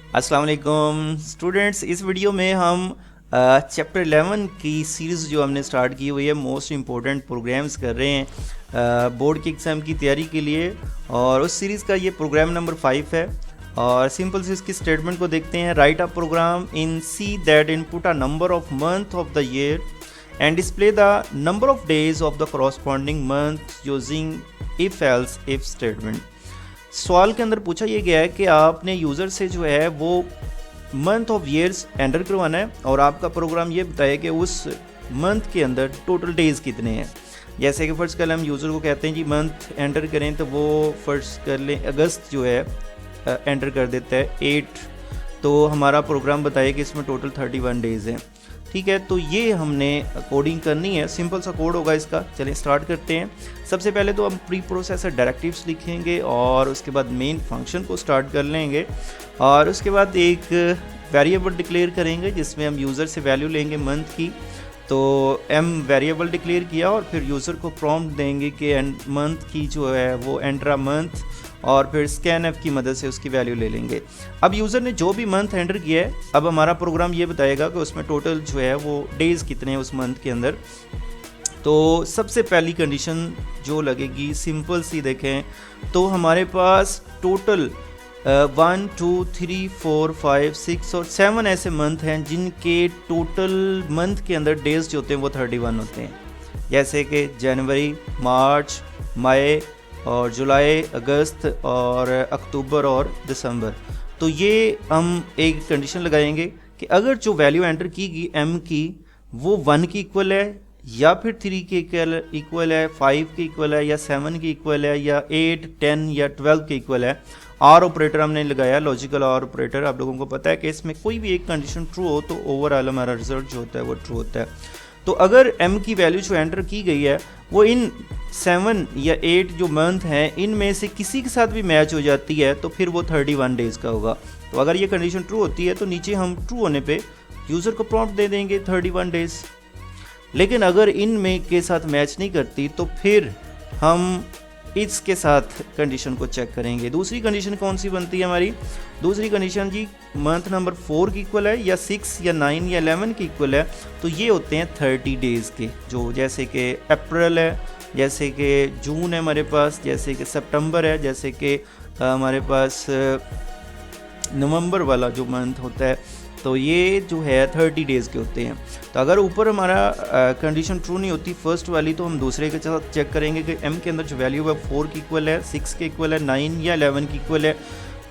अस्सलाम वालेकुम स्टूडेंट्स। इस वीडियो में हम चैप्टर 11 की सीरीज़ जो हमने स्टार्ट की हुई है मोस्ट इम्पोर्टेंट प्रोग्राम्स कर रहे हैं बोर्ड के एग्ज़ाम की तैयारी के लिए। और उस सीरीज़ का ये प्रोग्राम नंबर 5 है। और सिंपल से इसकी स्टेटमेंट को देखते हैं। Write a program in C that input a number of month of the year and display the number of days of the corresponding month using if else if statement. सवाल के अंदर पूछा यह गया है कि आपने यूज़र से जो है वो मंथ ऑफ ईयर्स एंटर करवाना है और आपका प्रोग्राम ये बताए कि उस मंथ के अंदर टोटल डेज़ कितने हैं। जैसे कि फ़र्स्ट कर हम यूज़र को कहते हैं जी मंथ एंटर करें, तो वो फर्स्ट कर लें अगस्त जो है एंटर कर देता है 8। तो हमारा प्रोग्राम बताए कि इसमें टोटल 31 डेज़ हैं। ठीक है, तो ये हमने कोडिंग करनी है। सिंपल सा कोड होगा इसका। चलिए स्टार्ट करते हैं। सबसे पहले तो हम प्री प्रोसेसर डायरेक्टिव्स लिखेंगे और उसके बाद मेन फंक्शन को स्टार्ट कर लेंगे और उसके बाद एक वेरिएबल डिक्लेयर करेंगे जिसमें हम यूज़र से वैल्यू लेंगे मंथ की। तो एम वेरिएबल डिक्लेयर किया और फिर यूज़र को प्रॉम्प्ट देंगे कि मंथ की जो है वो एंटर अ मंथ और फिर स्कैन एफ की मदद से उसकी वैल्यू ले लेंगे। अब यूज़र ने जो भी मंथ एंटर किया है, अब हमारा प्रोग्राम ये बताएगा कि उसमें टोटल जो है वो डेज़ कितने हैं उस मंथ के अंदर। तो सबसे पहली कंडीशन जो लगेगी सिंपल सी देखें तो हमारे पास टोटल 1 2 3 4 5 6 और 7 ऐसे मंथ हैं जिनके टोटल मंथ के अंदर डेज जो होते हैं वो 31 होते हैं। जैसे कि जनवरी, मार्च, मई और जुलाई, अगस्त और अक्टूबर और दिसंबर। तो ये हम एक कंडीशन लगाएंगे कि अगर जो वैल्यू एंटर की गई एम की वो 1 की इक्वल है या फिर 3 के इक्वल है, 5 के इक्वल है या 7 के इक्वल है या 8, 10 या 12 के इक्वल है। आर ऑपरेटर हमने लगाया, लॉजिकल आर ऑपरेटर। आप लोगों को पता है कि इसमें कोई भी एक कंडीशन ट्रू हो तो ओवरऑल हमारा रिजल्ट जो होता है वो ट्रू होता है। तो अगर m की वैल्यू जो एंटर की गई है वो इन 7 या 8 जो मंथ हैं इनमें से किसी के साथ भी मैच हो जाती है तो फिर वो 31 डेज़ का होगा। तो अगर ये कंडीशन ट्रू होती है तो नीचे हम ट्रू होने पे यूज़र को प्रॉम्प्ट दे देंगे 31 डेज़। लेकिन अगर इनमें के साथ मैच नहीं करती तो फिर हम इसके साथ कंडीशन को चेक करेंगे। दूसरी कंडीशन कौन सी बनती है हमारी? दूसरी कंडीशन जी मंथ नंबर 4 की इक्वल है या 6 या 9 या 11 की इक्वल है। तो ये होते हैं 30 डेज़ के, जो जैसे कि अप्रैल है, जैसे कि जून है हमारे पास, जैसे कि सितंबर है, जैसे कि हमारे पास नवंबर वाला जो मंथ होता है। तो ये जो है 30 डेज़ के होते हैं। तो अगर ऊपर हमारा कंडीशन ट्रू नहीं होती फर्स्ट वाली तो हम दूसरे के साथ चेक करेंगे कि m के अंदर जो वैल्यू है 4 की इक्वल है, 6 के इक्वल है, 9 या 11 की इक्वल है।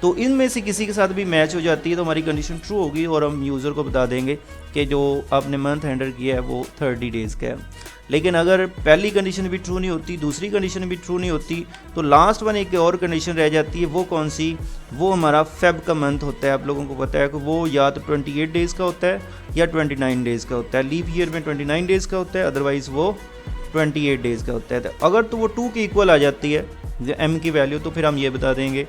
तो इनमें से किसी के साथ भी मैच हो जाती है तो हमारी कंडीशन ट्रू होगी और हम यूज़र को बता देंगे कि जो आपने मंथ एंटर किया है वो 30 डेज़ का है। लेकिन अगर पहली कंडीशन भी ट्रू नहीं होती, दूसरी कंडीशन भी ट्रू नहीं होती, तो लास्ट वन एक और कंडीशन रह जाती है। वो कौन सी? वो हमारा फेब का मंथ होता है। आप लोगों को पता है कि वो या तो 28 डेज़ का होता है या 29 डेज़ का होता है। लीव ईयर में 29 डेज़ का होता है, अदरवाइज़ वो 28 डेज़ का होता है। तो अगर तो वो 2 की इक्वल आ जाती है एम की वैल्यू तो फिर हम ये बता देंगे।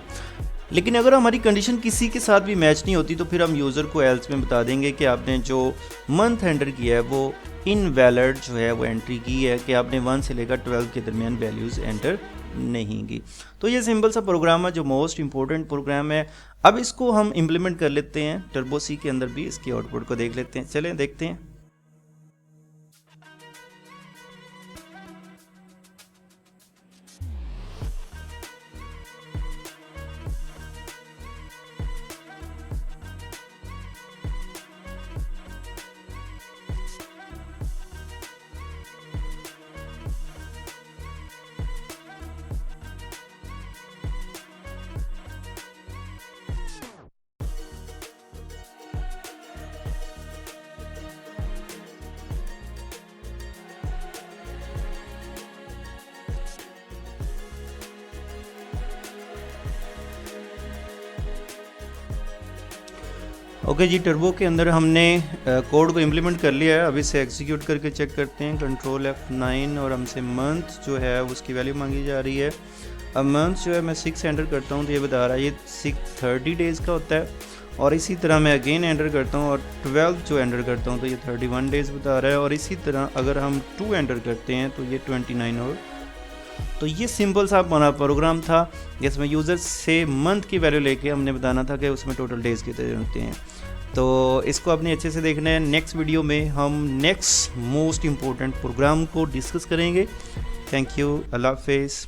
लेकिन अगर हमारी कंडीशन किसी के साथ भी मैच नहीं होती तो फिर हम यूज़र को एल्स में बता देंगे कि आपने जो मंथ एंटर किया है वो इनवैलिड जो है वो एंट्री की है, कि आपने 1 से लेकर 12 के दरमियान वैल्यूज़ एंटर नहीं की। तो ये सिंपल सा प्रोग्राम है जो मोस्ट इंपॉर्टेंट प्रोग्राम है। अब इसको हम इम्प्लीमेंट कर लेते हैं टर्बो सी के अंदर भी। इसकी आउटपुट को देख लेते हैं। चलें देखते हैं। ओके जी, टर्बो के अंदर हमने कोड को इम्प्लीमेंट कर लिया है। अब इसे एग्जीक्यूट करके चेक करते हैं। कंट्रोल F9 और हमसे मंथ जो है उसकी वैल्यू मांगी जा रही है। अब मंथ जो है मैं 6 एंटर करता हूँ तो ये बता रहा है ये 30 डेज़ का होता है। और इसी तरह मैं अगेन एंटर करता हूँ और 12 जो एंटर करता हूँ तो ये 31 डेज़ बता रहा है। और इसी तरह अगर हम 2 एंटर करते हैं तो ये 29 और तो ये सिंपल सा हमारा प्रोग्राम था जिसमें यूज़र से मंथ की वैल्यू लेके हमने बताना था कि उसमें टोटल डेज़ कितने होते हैं। तो इसको अपने अच्छे से देखना है। नेक्स्ट वीडियो में हम नेक्स्ट मोस्ट इम्पोर्टेंट प्रोग्राम को डिस्कस करेंगे। थैंक यू, अल्लाह हाफिज़।